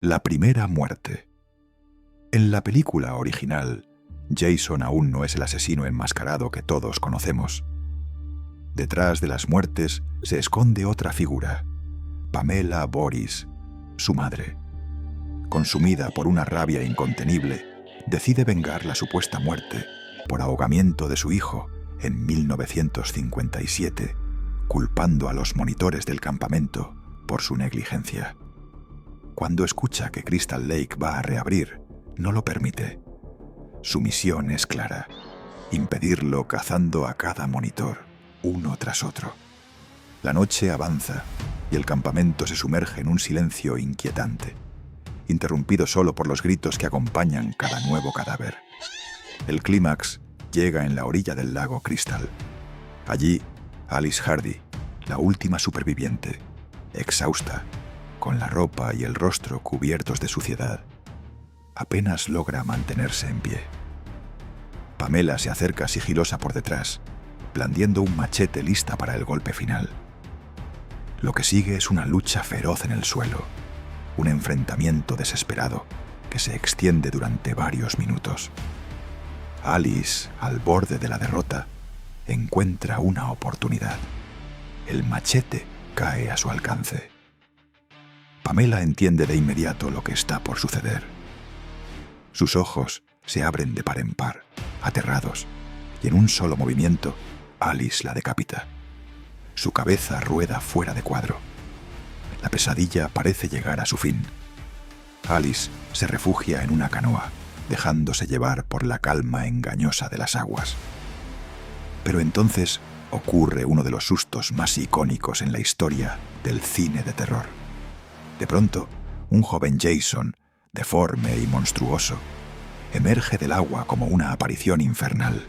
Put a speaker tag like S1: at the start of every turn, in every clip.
S1: La primera muerte. En la película original, Jason aún no es el asesino enmascarado que todos conocemos. Detrás de las muertes se esconde otra figura, Pamela Voorhees, su madre. Consumida por una rabia incontenible, decide vengar la supuesta muerte por ahogamiento de su hijo en 1957, culpando a los monitores del campamento por su negligencia. Cuando escucha que Crystal Lake va a reabrir, no lo permite. Su misión es clara: impedirlo cazando a cada monitor, uno tras otro. La noche avanza y el campamento se sumerge en un silencio inquietante, interrumpido solo por los gritos que acompañan cada nuevo cadáver. El clímax llega en la orilla del lago Crystal. Allí, Alice Hardy, la última superviviente, exhausta, con la ropa y el rostro cubiertos de suciedad, apenas logra mantenerse en pie. Pamela se acerca sigilosa por detrás, blandiendo un machete lista para el golpe final. Lo que sigue es una lucha feroz en el suelo, un enfrentamiento desesperado que se extiende durante varios minutos. Alice, al borde de la derrota, encuentra una oportunidad. El machete cae a su alcance. Pamela entiende de inmediato lo que está por suceder. Sus ojos se abren de par en par, aterrados, y en un solo movimiento, Alice la decapita. Su cabeza rueda fuera de cuadro. La pesadilla parece llegar a su fin. Alice se refugia en una canoa, dejándose llevar por la calma engañosa de las aguas. Pero entonces ocurre uno de los sustos más icónicos en la historia del cine de terror. De pronto, un joven Jason, deforme y monstruoso, emerge del agua como una aparición infernal.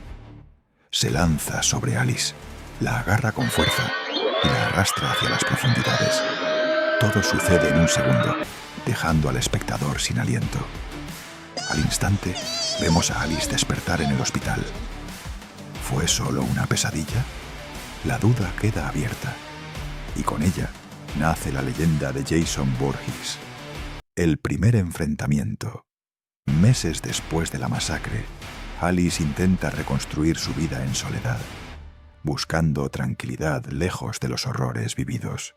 S1: Se lanza sobre Alice, la agarra con fuerza y la arrastra hacia las profundidades. Todo sucede en un segundo, dejando al espectador sin aliento. Al instante, vemos a Alice despertar en el hospital. ¿Fue solo una pesadilla? La duda queda abierta, y con ella nace la leyenda de Jason Voorhees. El primer enfrentamiento. Meses después de la masacre, Alice intenta reconstruir su vida en soledad, buscando tranquilidad lejos de los horrores vividos.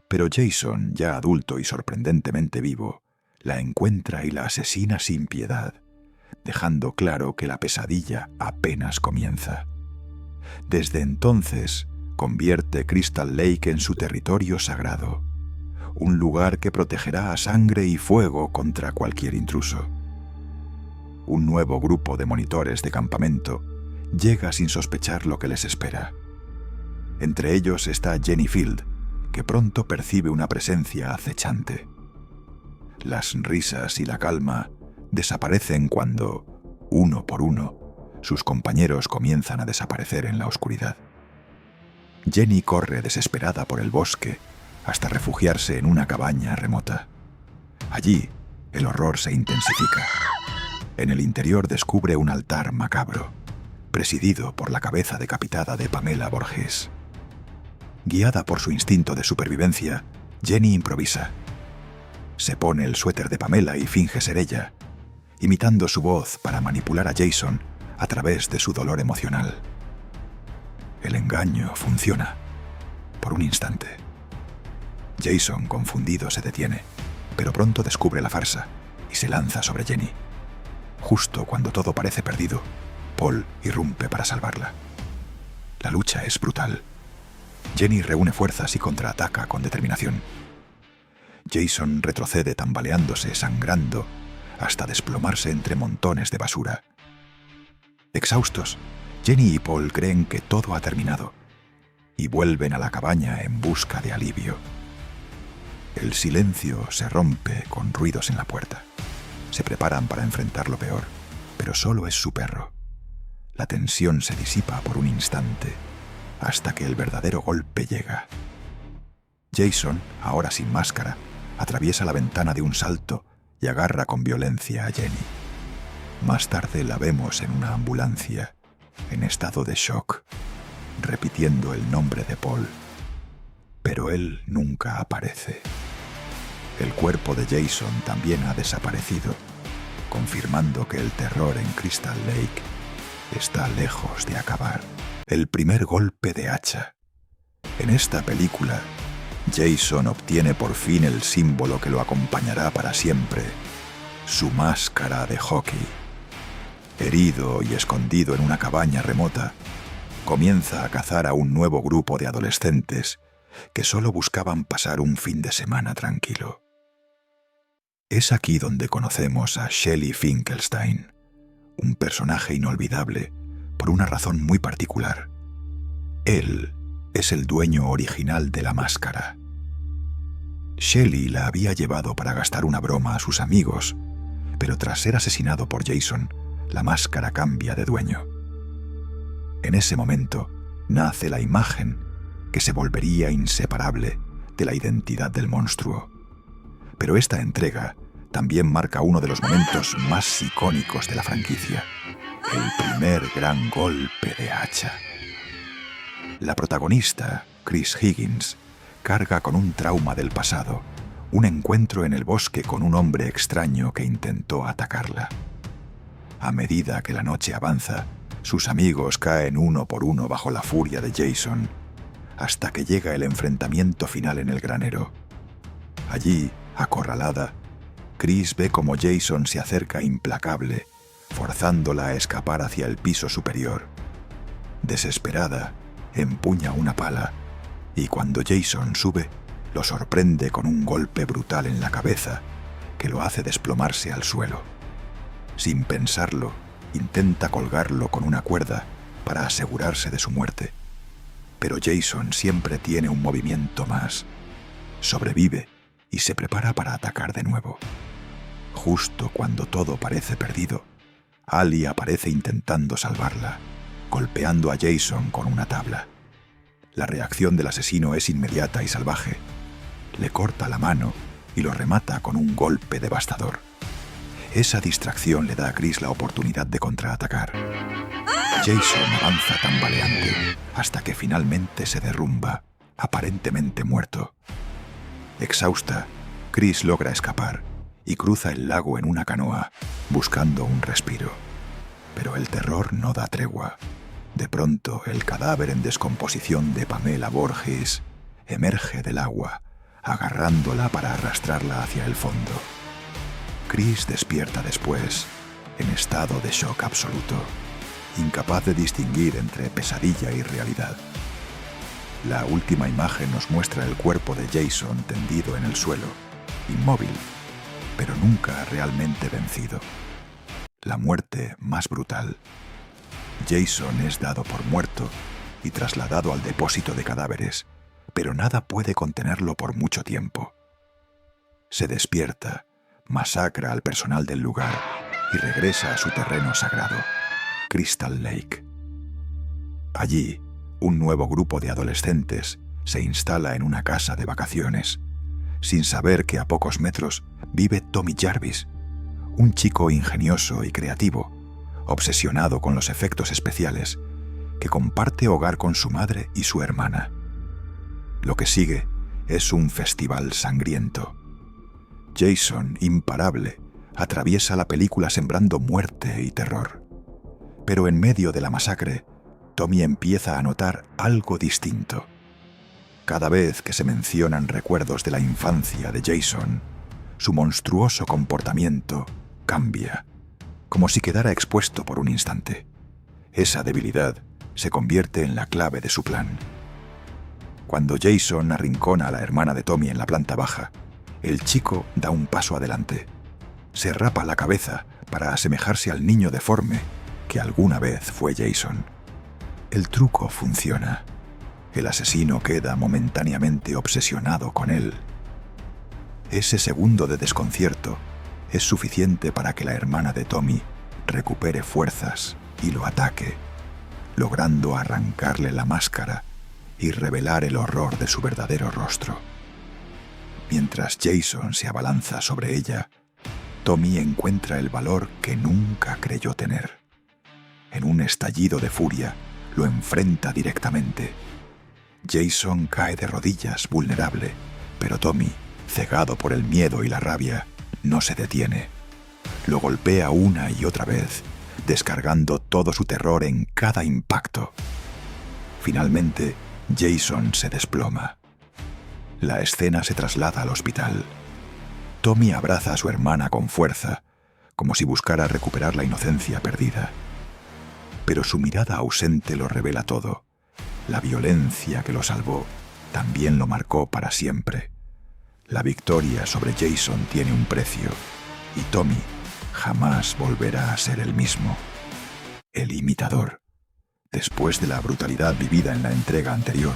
S1: Pero Jason, ya adulto y sorprendentemente vivo, la encuentra y la asesina sin piedad, dejando claro que la pesadilla apenas comienza. Desde entonces, convierte Crystal Lake en su territorio sagrado, un lugar que protegerá a sangre y fuego contra cualquier intruso. Un nuevo grupo de monitores de campamento llega sin sospechar lo que les espera. Entre ellos está Jenny Field, que pronto percibe una presencia acechante. Las risas y la calma desaparecen cuando, uno por uno, sus compañeros comienzan a desaparecer en la oscuridad. Jenny corre desesperada por el bosque hasta refugiarse en una cabaña remota. Allí, el horror se intensifica. En el interior descubre un altar macabro, presidido por la cabeza decapitada de Pamela Voorhees. Guiada por su instinto de supervivencia, Jenny improvisa. Se pone el suéter de Pamela y finge ser ella, imitando su voz para manipular a Jason a través de su dolor emocional. El engaño funciona, por un instante. Jason, confundido, se detiene, pero pronto descubre la farsa y se lanza sobre Jenny. Justo cuando todo parece perdido, Paul irrumpe para salvarla. La lucha es brutal. Jenny reúne fuerzas y contraataca con determinación. Jason retrocede tambaleándose, sangrando, hasta desplomarse entre montones de basura. Exhaustos, Jenny y Paul creen que todo ha terminado y vuelven a la cabaña en busca de alivio. El silencio se rompe con ruidos en la puerta. Se preparan para enfrentar lo peor, pero solo es su perro. La tensión se disipa por un instante, hasta que el verdadero golpe llega. Jason, ahora sin máscara, atraviesa la ventana de un salto y agarra con violencia a Jenny. Más tarde la vemos en una ambulancia, en estado de shock, repitiendo el nombre de Paul. Pero él nunca aparece. El cuerpo de Jason también ha desaparecido, confirmando que el terror en Crystal Lake está lejos de acabar. El primer golpe de hacha. En esta película, Jason obtiene por fin el símbolo que lo acompañará para siempre, su máscara de hockey. Herido y escondido en una cabaña remota, comienza a cazar a un nuevo grupo de adolescentes que solo buscaban pasar un fin de semana tranquilo. Es aquí donde conocemos a Shelly Finkelstein, un personaje inolvidable por una razón muy particular. Él es el dueño original de la máscara. Shelly la había llevado para gastar una broma a sus amigos, pero tras ser asesinado por Jason, la máscara cambia de dueño. En ese momento nace la imagen que se volvería inseparable de la identidad del monstruo. Pero esta entrega también marca uno de los momentos más icónicos de la franquicia, el primer gran golpe de hacha. La protagonista, Chris Higgins, carga con un trauma del pasado, un encuentro en el bosque con un hombre extraño que intentó atacarla. A medida que la noche avanza, sus amigos caen uno por uno bajo la furia de Jason, hasta que llega el enfrentamiento final en el granero. Allí, acorralada, Chris ve cómo Jason se acerca implacable, forzándola a escapar hacia el piso superior. Desesperada, empuña una pala y cuando Jason sube, lo sorprende con un golpe brutal en la cabeza que lo hace desplomarse al suelo. Sin pensarlo, intenta colgarlo con una cuerda para asegurarse de su muerte. Pero Jason siempre tiene un movimiento más. Sobrevive y se prepara para atacar de nuevo. Justo cuando todo parece perdido, Ali aparece intentando salvarla, golpeando a Jason con una tabla. La reacción del asesino es inmediata y salvaje. Le corta la mano y lo remata con un golpe devastador. Esa distracción le da a Chris la oportunidad de contraatacar. Jason avanza tambaleante hasta que finalmente se derrumba, aparentemente muerto. Exhausta, Chris logra escapar y cruza el lago en una canoa, buscando un respiro. Pero el terror no da tregua. De pronto, el cadáver en descomposición de Pamela Voorhees emerge del agua, agarrándola para arrastrarla hacia el fondo. Chris despierta después, en estado de shock absoluto, incapaz de distinguir entre pesadilla y realidad. La última imagen nos muestra el cuerpo de Jason tendido en el suelo, inmóvil, pero nunca realmente vencido. La muerte más brutal. Jason es dado por muerto y trasladado al depósito de cadáveres, pero nada puede contenerlo por mucho tiempo. Se despierta, masacra al personal del lugar y regresa a su terreno sagrado, Crystal Lake. Allí, un nuevo grupo de adolescentes se instala en una casa de vacaciones, sin saber que a pocos metros vive Tommy Jarvis, un chico ingenioso y creativo, obsesionado con los efectos especiales, que comparte hogar con su madre y su hermana. Lo que sigue es un festival sangriento. Jason, imparable, atraviesa la película sembrando muerte y terror. Pero en medio de la masacre, Tommy empieza a notar algo distinto. Cada vez que se mencionan recuerdos de la infancia de Jason, su monstruoso comportamiento cambia, como si quedara expuesto por un instante. Esa debilidad se convierte en la clave de su plan. Cuando Jason arrincona a la hermana de Tommy en la planta baja, el chico da un paso adelante. Se rapa la cabeza para asemejarse al niño deforme que alguna vez fue Jason. El truco funciona. El asesino queda momentáneamente obsesionado con él. Ese segundo de desconcierto es suficiente para que la hermana de Tommy recupere fuerzas y lo ataque, logrando arrancarle la máscara y revelar el horror de su verdadero rostro. Mientras Jason se abalanza sobre ella, Tommy encuentra el valor que nunca creyó tener. En un estallido de furia, lo enfrenta directamente. Jason cae de rodillas, vulnerable, pero Tommy, cegado por el miedo y la rabia, no se detiene. Lo golpea una y otra vez, descargando todo su terror en cada impacto. Finalmente, Jason se desploma. La escena se traslada al hospital. Tommy abraza a su hermana con fuerza, como si buscara recuperar la inocencia perdida. Pero su mirada ausente lo revela todo. La violencia que lo salvó también lo marcó para siempre. La victoria sobre Jason tiene un precio, y Tommy jamás volverá a ser el mismo. El imitador. Después de la brutalidad vivida en la entrega anterior,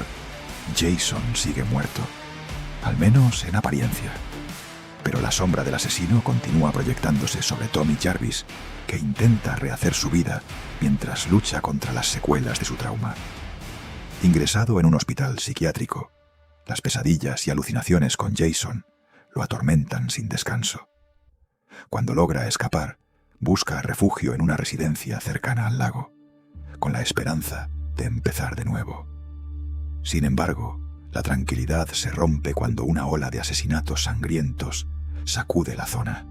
S1: Jason sigue muerto, al menos en apariencia. Pero la sombra del asesino continúa proyectándose sobre Tommy Jarvis, que intenta rehacer su vida mientras lucha contra las secuelas de su trauma. Ingresado en un hospital psiquiátrico, las pesadillas y alucinaciones con Jason lo atormentan sin descanso. Cuando logra escapar, busca refugio en una residencia cercana al lago, con la esperanza de empezar de nuevo. Sin embargo, la tranquilidad se rompe cuando una ola de asesinatos sangrientos sacude la zona.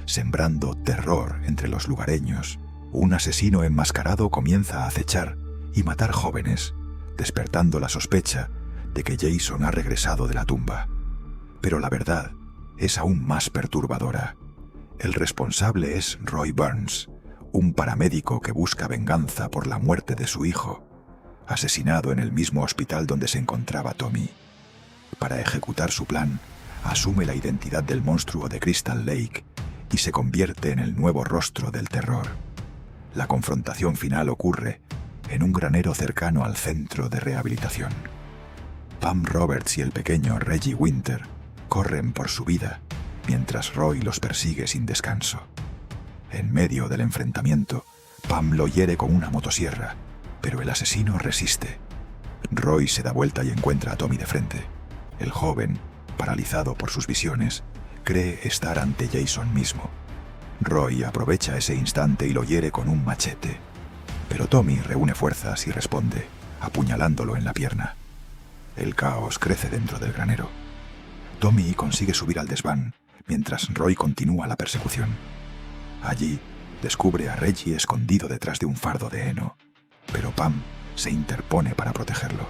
S1: Sembrando terror entre los lugareños, un asesino enmascarado comienza a acechar y matar jóvenes, despertando la sospecha de que Jason ha regresado de la tumba. Pero la verdad es aún más perturbadora. El responsable es Roy Burns, un paramédico que busca venganza por la muerte de su hijo, asesinado en el mismo hospital donde se encontraba Tommy. Para ejecutar su plan, asume la identidad del monstruo de Crystal Lake y se convierte en el nuevo rostro del terror. La confrontación final ocurre en un granero cercano al centro de rehabilitación. Pam Roberts y el pequeño Reggie Winter corren por su vida, mientras Roy los persigue sin descanso. En medio del enfrentamiento, Pam lo hiere con una motosierra, pero el asesino resiste. Roy se da vuelta y encuentra a Tommy de frente. El joven, paralizado por sus visiones, cree estar ante Jason mismo. Roy aprovecha ese instante y lo hiere con un machete, pero Tommy reúne fuerzas y responde, apuñalándolo en la pierna. El caos crece dentro del granero. Tommy consigue subir al desván, mientras Roy continúa la persecución. Allí, descubre a Reggie escondido detrás de un fardo de heno, pero Pam se interpone para protegerlo.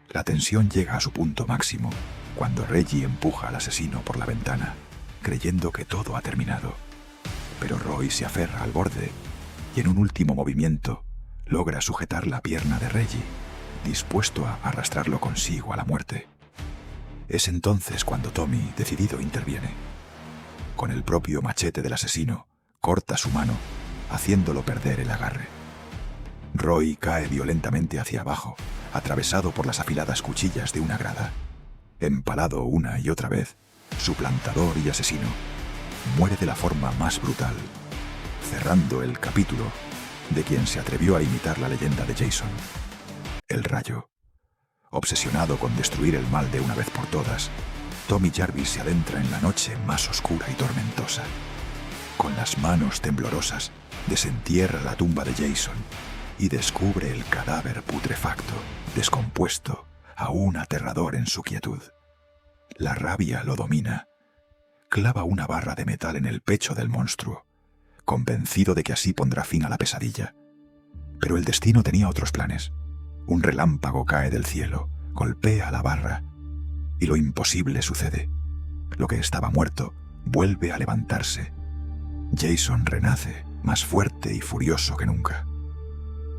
S1: La tensión llega a su punto máximo cuando Reggie empuja al asesino por la ventana, creyendo que todo ha terminado. Pero Roy se aferra al borde y en un último movimiento logra sujetar la pierna de Reggie, dispuesto a arrastrarlo consigo a la muerte. Es entonces cuando Tommy, decidido, interviene. Con el propio machete del asesino, corta su mano, haciéndolo perder el agarre. Roy cae violentamente hacia abajo, atravesado por las afiladas cuchillas de una grada. Empalado una y otra vez, suplantador y asesino, muere de la forma más brutal, cerrando el capítulo de quien se atrevió a imitar la leyenda de Jason, el Rayo. Obsesionado con destruir el mal de una vez por todas, Tommy Jarvis se adentra en la noche más oscura y tormentosa. Con las manos temblorosas, desentierra la tumba de Jason y descubre el cadáver putrefacto, descompuesto, aún aterrador en su quietud. La rabia lo domina. Clava una barra de metal en el pecho del monstruo, convencido de que así pondrá fin a la pesadilla. Pero el destino tenía otros planes. Un relámpago cae del cielo, golpea la barra, y lo imposible sucede. Lo que estaba muerto vuelve a levantarse. Jason renace, más fuerte y furioso que nunca.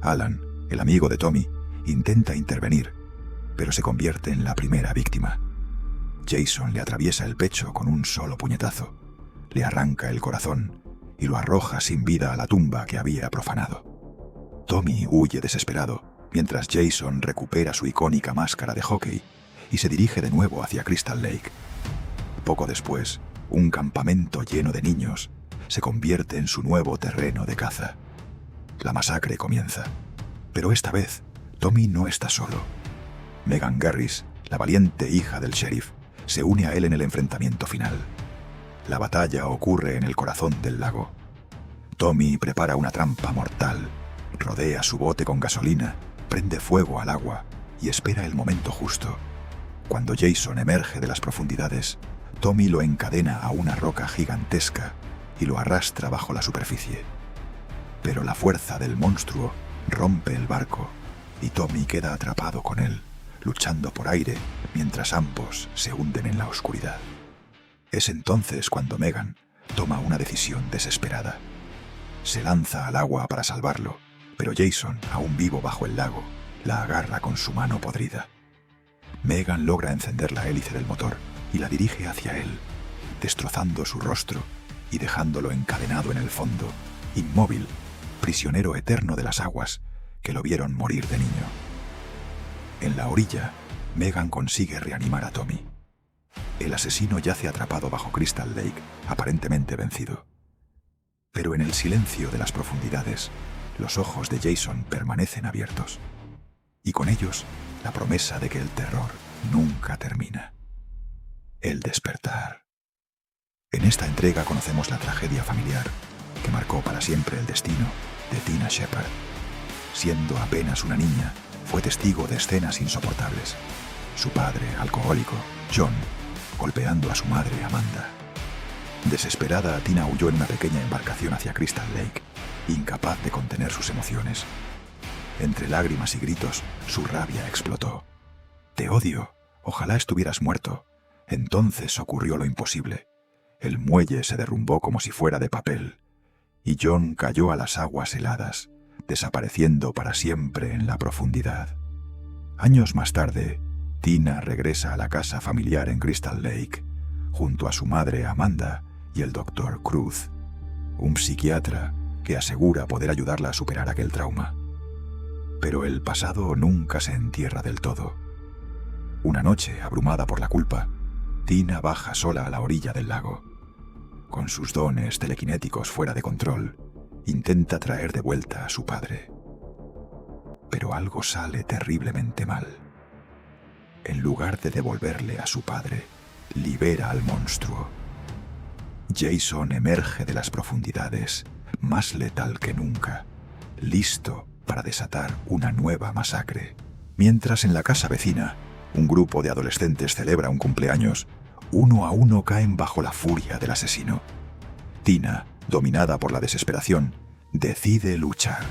S1: Alan, el amigo de Tommy, intenta intervenir, pero se convierte en la primera víctima. Jason le atraviesa el pecho con un solo puñetazo, le arranca el corazón y lo arroja sin vida a la tumba que había profanado. Tommy huye desesperado, mientras Jason recupera su icónica máscara de hockey y se dirige de nuevo hacia Crystal Lake. Poco después, un campamento lleno de niños se convierte en su nuevo terreno de caza. La masacre comienza, pero esta vez Tommy no está solo. Megan Garris, la valiente hija del sheriff, se une a él en el enfrentamiento final. La batalla ocurre en el corazón del lago. Tommy prepara una trampa mortal, rodea su bote con gasolina, prende fuego al agua y espera el momento justo. Cuando Jason emerge de las profundidades, Tommy lo encadena a una roca gigantesca y lo arrastra bajo la superficie. Pero la fuerza del monstruo rompe el barco y Tommy queda atrapado con él, luchando por aire mientras ambos se hunden en la oscuridad. Es entonces cuando Megan toma una decisión desesperada. Se lanza al agua para salvarlo, pero Jason, aún vivo bajo el lago, la agarra con su mano podrida. Megan logra encender la hélice del motor y la dirige hacia él, destrozando su rostro y dejándolo encadenado en el fondo, inmóvil, prisionero eterno de las aguas que lo vieron morir de niño. En la orilla, Megan consigue reanimar a Tommy. El asesino yace atrapado bajo Crystal Lake, aparentemente vencido. Pero en el silencio de las profundidades, los ojos de Jason permanecen abiertos. Y con ellos, la promesa de que el terror nunca termina. El despertar. En esta entrega conocemos la tragedia familiar que marcó para siempre el destino de Tina Shepard. Siendo apenas una niña, fue testigo de escenas insoportables. Su padre, alcohólico, John, golpeando a su madre, Amanda. Desesperada, Tina huyó en una pequeña embarcación hacia Crystal Lake, incapaz de contener sus emociones. Entre lágrimas y gritos, su rabia explotó. «Te odio. Ojalá estuvieras muerto». Entonces ocurrió lo imposible. El muelle se derrumbó como si fuera de papel, y John cayó a las aguas heladas, desapareciendo para siempre en la profundidad. Años más tarde, Tina regresa a la casa familiar en Crystal Lake, junto a su madre Amanda y el Dr. Cruz, un psiquiatra que asegura poder ayudarla a superar aquel trauma. Pero el pasado nunca se entierra del todo. Una noche, abrumada por la culpa, Tina baja sola a la orilla del lago. Con sus dones telequinéticos fuera de control, intenta traer de vuelta a su padre. Pero algo sale terriblemente mal. En lugar de devolverle a su padre, libera al monstruo. Jason emerge de las profundidades, más letal que nunca, listo para desatar una nueva masacre. Mientras en la casa vecina, un grupo de adolescentes celebra un cumpleaños, uno a uno caen bajo la furia del asesino. Tina, dominada por la desesperación, decide luchar.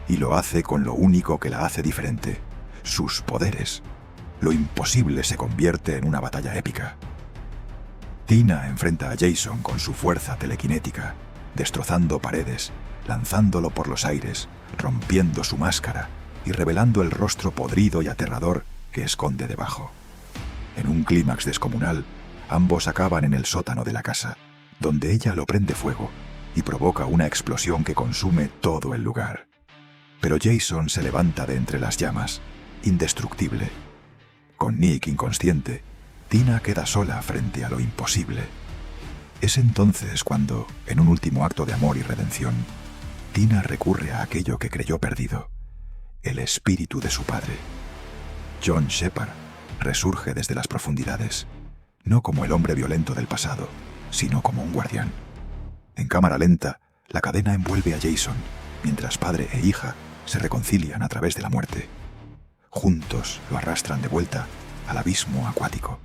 S1: Y lo hace con lo único que la hace diferente: sus poderes. Lo imposible se convierte en una batalla épica. Tina enfrenta a Jason con su fuerza telequinética, destrozando paredes, lanzándolo por los aires, rompiendo su máscara y revelando el rostro podrido y aterrador que esconde debajo. En un clímax descomunal, ambos acaban en el sótano de la casa, donde ella lo prende fuego y provoca una explosión que consume todo el lugar. Pero Jason se levanta de entre las llamas, indestructible. Con Nick inconsciente, Tina queda sola frente a lo imposible. Es entonces cuando, en un último acto de amor y redención, Tina recurre a aquello que creyó perdido: el espíritu de su padre. John Shepard resurge desde las profundidades, no como el hombre violento del pasado, sino como un guardián. En cámara lenta, la cadena envuelve a Jason, mientras padre e hija se reconcilian a través de la muerte. Juntos lo arrastran de vuelta al abismo acuático.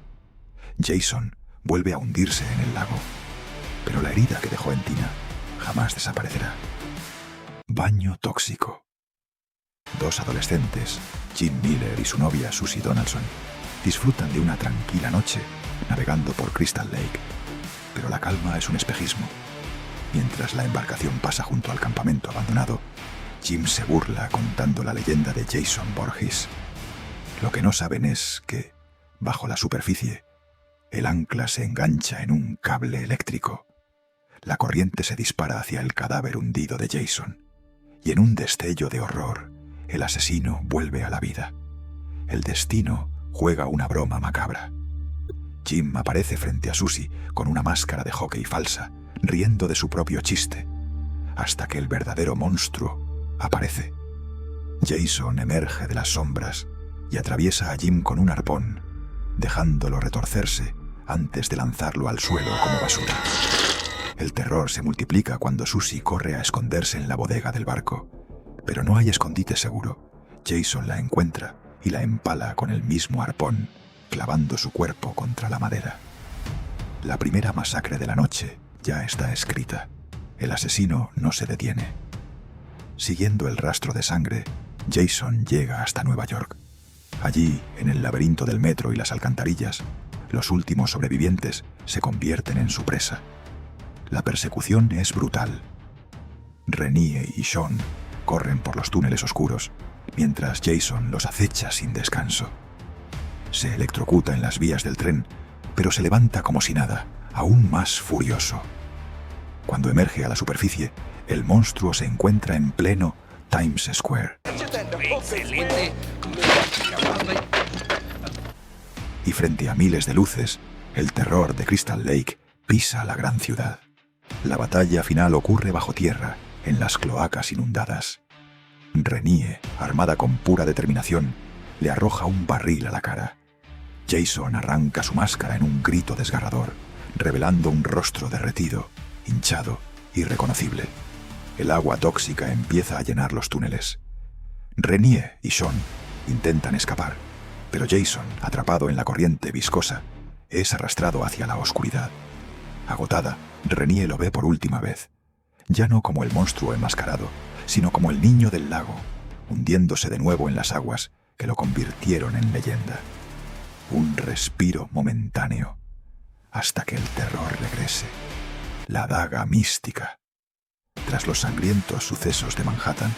S1: Jason vuelve a hundirse en el lago, pero la herida que dejó en Tina jamás desaparecerá. Baño tóxico. Dos adolescentes, Jim Miller y su novia Susie Donaldson, disfrutan de una tranquila noche navegando por Crystal Lake, pero la calma es un espejismo. Mientras la embarcación pasa junto al campamento abandonado, Jim se burla contando la leyenda de Jason Voorhees. Lo que no saben es que, bajo la superficie, el ancla se engancha en un cable eléctrico. La corriente se dispara hacia el cadáver hundido de Jason, y en un destello de horror, el asesino vuelve a la vida. El destino juega una broma macabra. Jim aparece frente a Susie con una máscara de hockey falsa, riendo de su propio chiste, hasta que el verdadero monstruo aparece. Jason emerge de las sombras y atraviesa a Jim con un arpón, dejándolo retorcerse antes de lanzarlo al suelo como basura. El terror se multiplica cuando Susie corre a esconderse en la bodega del barco, pero no hay escondite seguro. Jason la encuentra y la empala con el mismo arpón, clavando su cuerpo contra la madera. La primera masacre de la noche ya está escrita. El asesino no se detiene. Siguiendo el rastro de sangre, Jason llega hasta Nueva York. Allí, en el laberinto del metro y las alcantarillas, los últimos sobrevivientes se convierten en su presa. La persecución es brutal. Renée y Sean corren por los túneles oscuros, mientras Jason los acecha sin descanso. Se electrocuta en las vías del tren, pero se levanta como si nada, aún más furioso. Cuando emerge a la superficie, el monstruo se encuentra en pleno Times Square.
S2: ¡Excelente!
S1: Y frente a miles de luces, el terror de Crystal Lake pisa la gran ciudad. La batalla final ocurre bajo tierra, en las cloacas inundadas. Renée, armada con pura determinación, le arroja un barril a la cara. Jason arranca su máscara en un grito desgarrador, revelando un rostro derretido, hinchado, irreconocible. El agua tóxica empieza a llenar los túneles. Renée y Sean intentan escapar, pero Jason, atrapado en la corriente viscosa, es arrastrado hacia la oscuridad. Agotada, Renée lo ve por última vez, ya no como el monstruo enmascarado, sino como el niño del lago, hundiéndose de nuevo en las aguas que lo convirtieron en leyenda. Un respiro momentáneo, hasta que el terror regrese. La daga mística. Tras los sangrientos sucesos de Manhattan,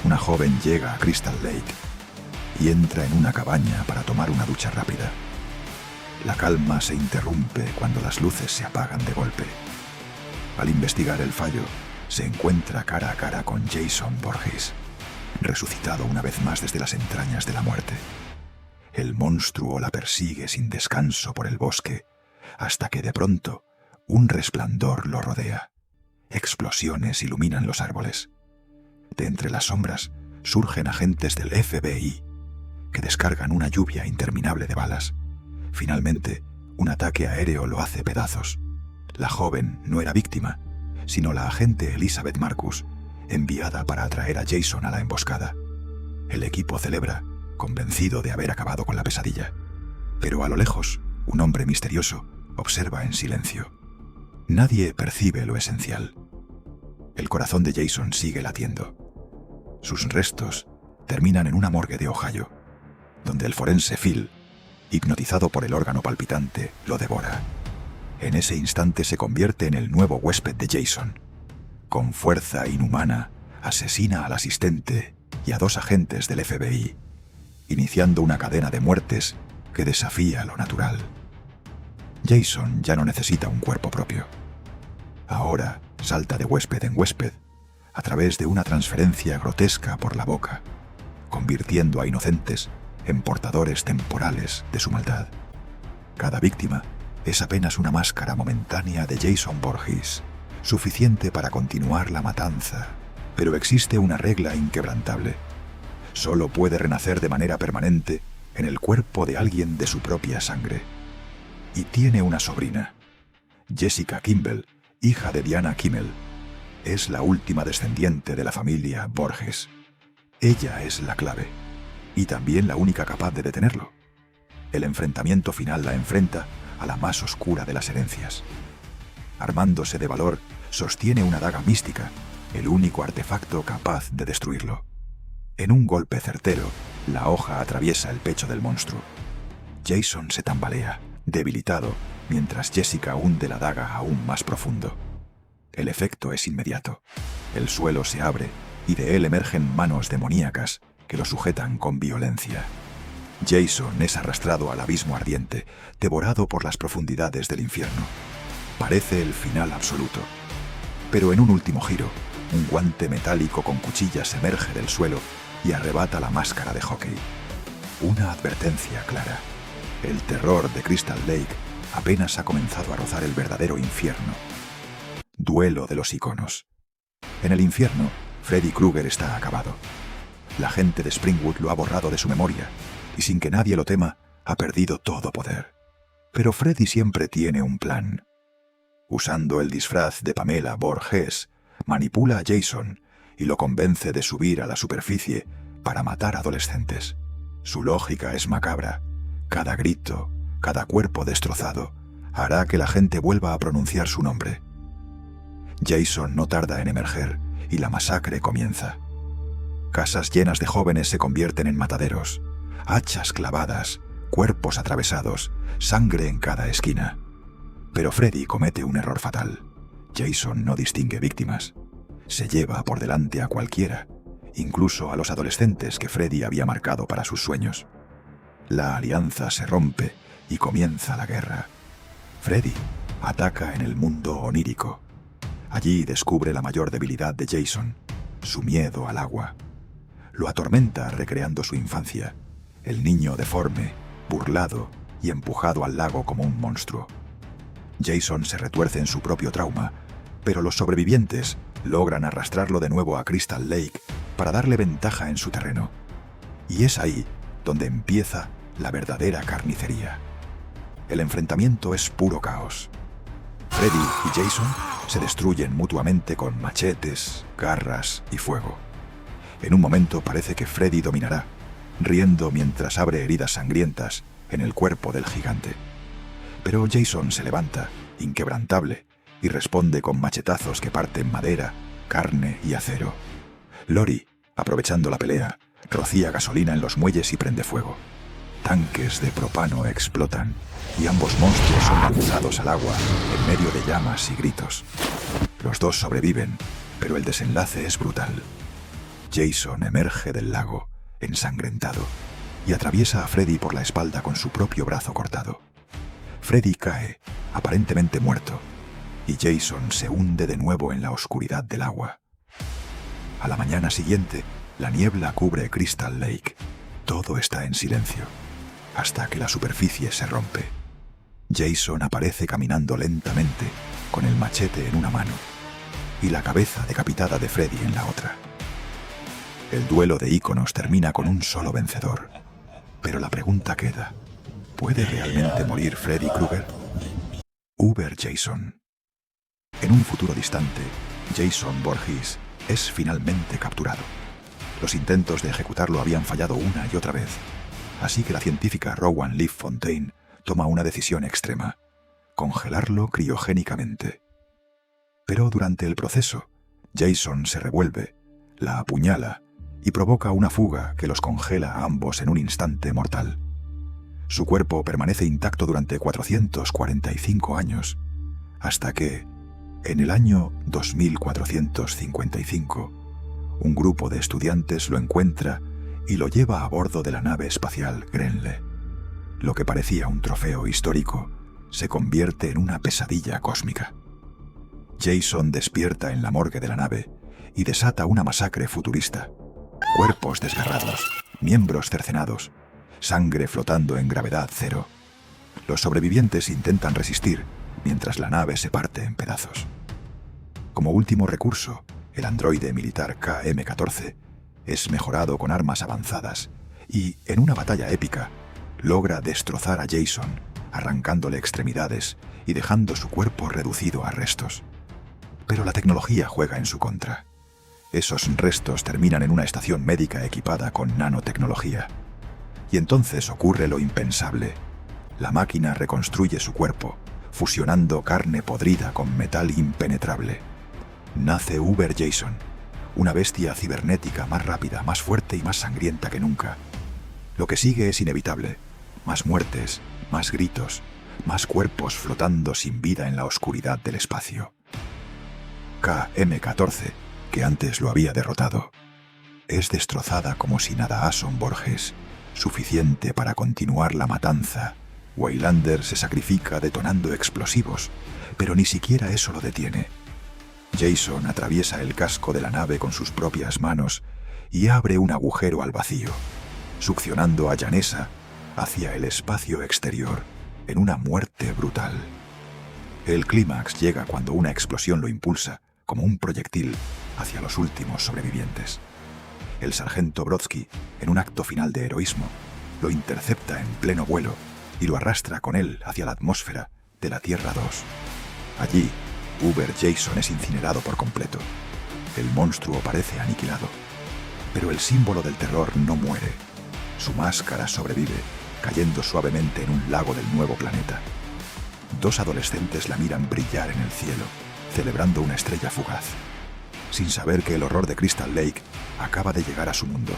S1: una joven llega a Crystal Lake y entra en una cabaña para tomar una ducha rápida. La calma se interrumpe cuando las luces se apagan de golpe. Al investigar el fallo, se encuentra cara a cara con Jason Voorhees, resucitado una vez más desde las entrañas de la muerte. El monstruo la persigue sin descanso por el bosque, hasta que de pronto un resplandor lo rodea. Explosiones iluminan los árboles. De entre las sombras surgen agentes del FBI, que descargan una lluvia interminable de balas. Finalmente, un ataque aéreo lo hace pedazos. La joven no era víctima, sino la agente Elizabeth Marcus, enviada para atraer a Jason a la emboscada. El equipo celebra, convencido de haber acabado con la pesadilla. Pero a lo lejos, un hombre misterioso observa en silencio. Nadie percibe lo esencial. El corazón de Jason sigue latiendo. Sus restos terminan en una morgue de Ohio, donde el forense Phil, hipnotizado por el órgano palpitante, lo devora. En ese instante se convierte en el nuevo huésped de Jason. Con fuerza inhumana, asesina al asistente y a 2 agentes del FBI, iniciando una cadena de muertes que desafía lo natural. Jason ya no necesita un cuerpo propio. Ahora salta de huésped en huésped, a través de una transferencia grotesca por la boca, convirtiendo a inocentes en portadores temporales de su maldad. Cada víctima es apenas una máscara momentánea de Jason Voorhees, suficiente para continuar la matanza, pero existe una regla inquebrantable. Solo puede renacer de manera permanente en el cuerpo de alguien de su propia sangre. Y tiene una sobrina. Jessica Kimball, hija de Diana Kimmel, es la última descendiente de la familia Voorhees. Ella es la clave, y también la única capaz de detenerlo. El enfrentamiento final la enfrenta a la más oscura de las herencias. Armándose de valor, sostiene una daga mística, el único artefacto capaz de destruirlo. En un golpe certero, la hoja atraviesa el pecho del monstruo. Jason se tambalea, debilitado, mientras Jessica hunde la daga aún más profundo. El efecto es inmediato. El suelo se abre y de él emergen manos demoníacas que lo sujetan con violencia. Jason es arrastrado al abismo ardiente, devorado por las profundidades del infierno. Parece el final absoluto. Pero en un último giro, un guante metálico con cuchillas emerge del suelo y arrebata la máscara de hockey. Una advertencia clara. El terror de Crystal Lake apenas ha comenzado a rozar el verdadero infierno. Duelo de los iconos. En el infierno, Freddy Krueger está acabado. La gente de Springwood lo ha borrado de su memoria, y sin que nadie lo tema, ha perdido todo poder. Pero Freddy siempre tiene un plan. Usando el disfraz de Pamela Voorhees, manipula a Jason y lo convence de subir a la superficie para matar adolescentes. Su lógica es macabra. Cada grito, cada cuerpo destrozado, hará que la gente vuelva a pronunciar su nombre. Jason no tarda en emerger y la masacre comienza. Casas llenas de jóvenes se convierten en mataderos, hachas clavadas, cuerpos atravesados, sangre en cada esquina. Pero Freddy comete un error fatal. Jason no distingue víctimas. Se lleva por delante a cualquiera, incluso a los adolescentes que Freddy había marcado para sus sueños. La alianza se rompe y comienza la guerra. Freddy ataca en el mundo onírico. Allí descubre la mayor debilidad de Jason, su miedo al agua. Lo atormenta recreando su infancia, el niño deforme, burlado y empujado al lago como un monstruo. Jason se retuerce en su propio trauma, pero los sobrevivientes logran arrastrarlo de nuevo a Crystal Lake para darle ventaja en su terreno. Y es ahí donde empieza la verdadera carnicería. El enfrentamiento es puro caos. Freddy y Jason se destruyen mutuamente con machetes, garras y fuego. En un momento parece que Freddy dominará, riendo mientras abre heridas sangrientas en el cuerpo del gigante. Pero Jason se levanta, inquebrantable, y responde con machetazos que parten madera, carne y acero. Lori, aprovechando la pelea, rocía gasolina en los muelles y prende fuego. Tanques de propano explotan y ambos monstruos son lanzados al agua en medio de llamas y gritos. Los dos sobreviven, pero el desenlace es brutal. Jason emerge del lago, ensangrentado, y atraviesa a Freddy por la espalda con su propio brazo cortado. Freddy cae, aparentemente muerto, y Jason se hunde de nuevo en la oscuridad del agua. A la mañana siguiente, la niebla cubre Crystal Lake. Todo está en silencio, hasta que la superficie se rompe. Jason aparece caminando lentamente, con el machete en una mano, y la cabeza decapitada de Freddy en la otra. El duelo de íconos termina con un solo vencedor. Pero la pregunta queda: ¿puede realmente morir Freddy Krueger? Uber Jason. En un futuro distante, Jason Voorhees es finalmente capturado. Los intentos de ejecutarlo habían fallado una y otra vez, así que la científica Rowan Leaf Fontaine toma una decisión extrema: congelarlo criogénicamente. Pero durante el proceso, Jason se revuelve, la apuñala y provoca una fuga que los congela a ambos en un instante mortal. Su cuerpo permanece intacto durante 445 años, hasta que, en el año 2455, un grupo de estudiantes lo encuentra y lo lleva a bordo de la nave espacial Grenle. Lo que parecía un trofeo histórico se convierte en una pesadilla cósmica. Jason despierta en la morgue de la nave y desata una masacre futurista. Cuerpos desgarrados, miembros cercenados, sangre flotando en gravedad cero. Los sobrevivientes intentan resistir mientras la nave se parte en pedazos. Como último recurso, el androide militar KM-14 es mejorado con armas avanzadas y, en una batalla épica, logra destrozar a Jason, arrancándole extremidades y dejando su cuerpo reducido a restos. Pero la tecnología juega en su contra. Esos restos terminan en una estación médica equipada con nanotecnología. Y entonces ocurre lo impensable. La máquina reconstruye su cuerpo, fusionando carne podrida con metal impenetrable. Nace Uber Jason, una bestia cibernética más rápida, más fuerte y más sangrienta que nunca. Lo que sigue es inevitable. Más muertes, más gritos, más cuerpos flotando sin vida en la oscuridad del espacio. KM-14, que antes lo había derrotado, es destrozada como si nada. Jason Voorhees, suficiente para continuar la matanza. Weylander se sacrifica detonando explosivos, pero ni siquiera eso lo detiene. Jason atraviesa el casco de la nave con sus propias manos y abre un agujero al vacío, succionando a Janessa hacia el espacio exterior en una muerte brutal. El clímax llega cuando una explosión lo impulsa, como un proyectil, hacia los últimos sobrevivientes. El sargento Brodsky, en un acto final de heroísmo, lo intercepta en pleno vuelo y lo arrastra con él hacia la atmósfera de la Tierra 2. Allí, Uber Jason es incinerado por completo. El monstruo parece aniquilado. Pero el símbolo del terror no muere. Su máscara sobrevive cayendo suavemente en un lago del nuevo planeta. Dos adolescentes la miran brillar en el cielo, celebrando una estrella fugaz, sin saber que el horror de Crystal Lake acaba de llegar a su mundo,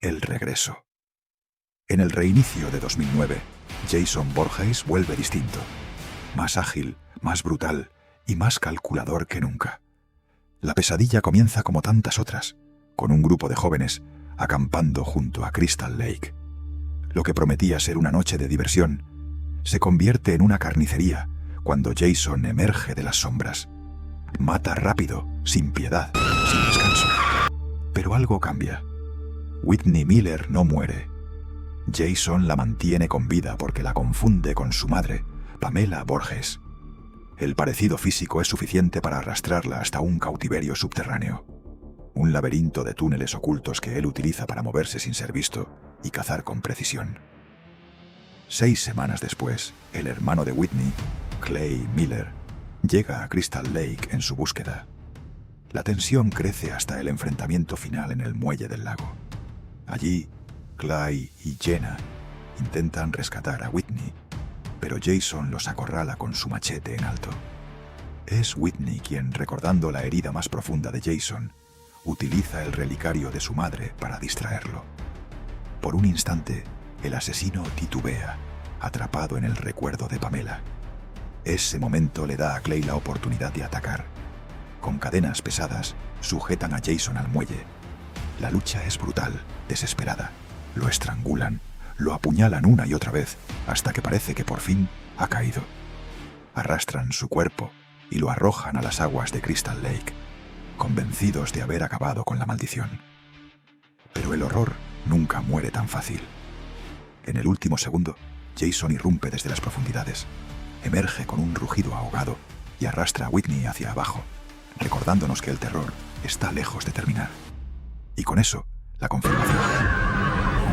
S1: el regreso. En el reinicio de 2009, Jason Voorhees vuelve distinto, más ágil, más brutal y más calculador que nunca. La pesadilla comienza como tantas otras, con un grupo de jóvenes acampando junto a Crystal Lake. Lo que prometía ser una noche de diversión se convierte en una carnicería cuando Jason emerge de las sombras. Mata rápido, sin piedad, sin descanso. Pero algo cambia. Whitney Miller no muere. Jason la mantiene con vida porque la confunde con su madre, Pamela Voorhees. El parecido físico es suficiente para arrastrarla hasta un cautiverio subterráneo, un laberinto de túneles ocultos que él utiliza para moverse sin ser visto y cazar con precisión. 6 semanas después, el hermano de Whitney, Clay Miller, llega a Crystal Lake en su búsqueda. La tensión crece hasta el enfrentamiento final en el muelle del lago. Allí, Clay y Jenna intentan rescatar a Whitney, pero Jason los acorrala con su machete en alto. Es Whitney quien, recordando la herida más profunda de Jason, utiliza el relicario de su madre para distraerlo. Por un instante, el asesino titubea, atrapado en el recuerdo de Pamela. Ese momento le da a Clay la oportunidad de atacar. Con cadenas pesadas, sujetan a Jason al muelle. La lucha es brutal, desesperada. Lo estrangulan, lo apuñalan una y otra vez, hasta que parece que por fin ha caído. Arrastran su cuerpo y lo arrojan a las aguas de Crystal Lake, convencidos de haber acabado con la maldición. Pero el horror nunca muere tan fácil. En el último segundo, Jason irrumpe desde las profundidades, emerge con un rugido ahogado y arrastra a Whitney hacia abajo, recordándonos que el terror está lejos de terminar. Y con eso, la confirmación.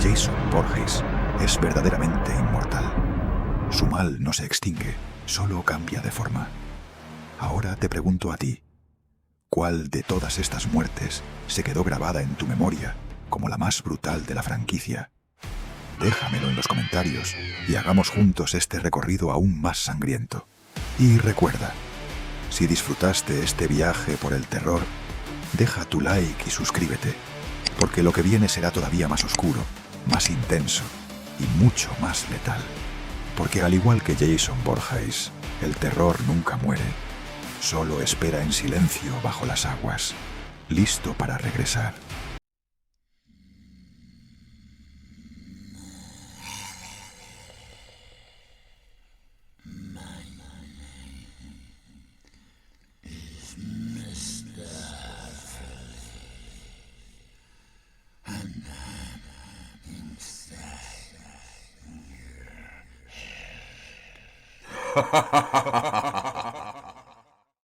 S1: Jason Voorhees es verdaderamente inmortal. Su mal no se extingue, solo cambia de forma. Ahora te pregunto a ti, ¿cuál de todas estas muertes se quedó grabada en tu memoria como la más brutal de la franquicia? Déjamelo en los comentarios y hagamos juntos este recorrido aún más sangriento. Y recuerda, si disfrutaste este viaje por el terror, deja tu like y suscríbete, porque lo que viene será todavía más oscuro, más intenso y mucho más letal. Porque al igual que Jason Voorhees, el terror nunca muere, solo espera en silencio bajo las aguas, listo para regresar.